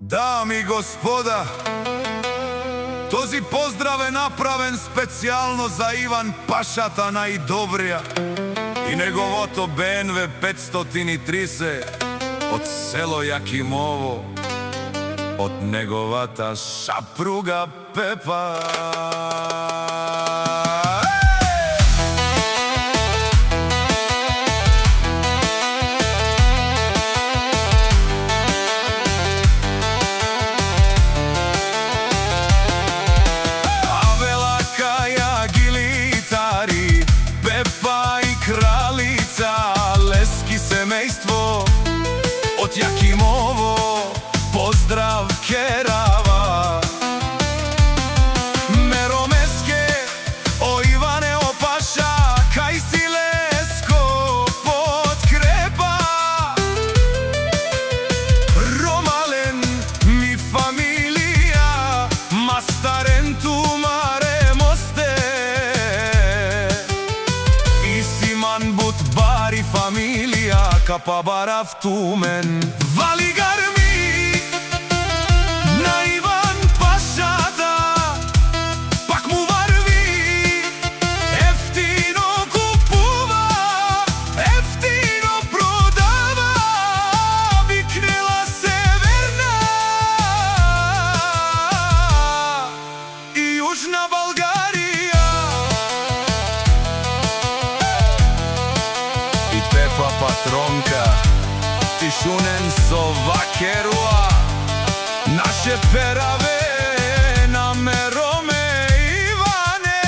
Дами и господа, този поздрав е направен специјално за Иван Пашата најдобрија и неговото БНВ 530 од село Јакимово, од неговата шапруга Пепа. Од Јакимово поздрав керава, Меромеске, о Иване, о Паша, кај си леско подкрепа. Ромален ми фамилија, мастарен ту маре мосте, и Симан Бут бари фамилија, капа барав тумен. Вали гарми на Иван Пашата, пак му варви, ефтино купува, ефтино продава, викнела Северна и Јужна Българија. И Пепа патронка, Тишунен со вакеруа, наше пераве на Мероме Иване.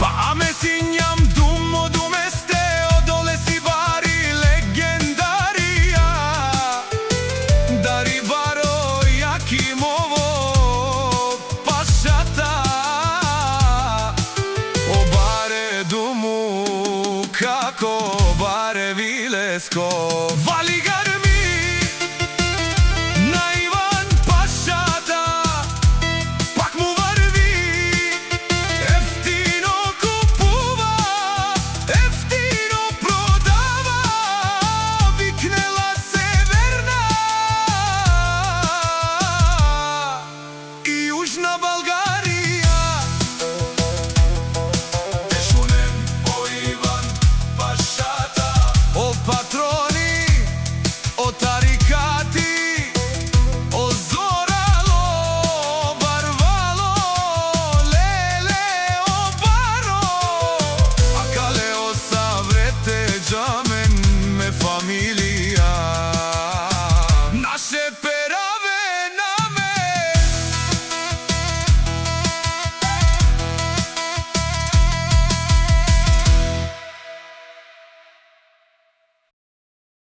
Па аме синјам думо думесте, одоле си бари легендарија. Дари баро Јакимово Пашата, о баре думу како баре Вилеско.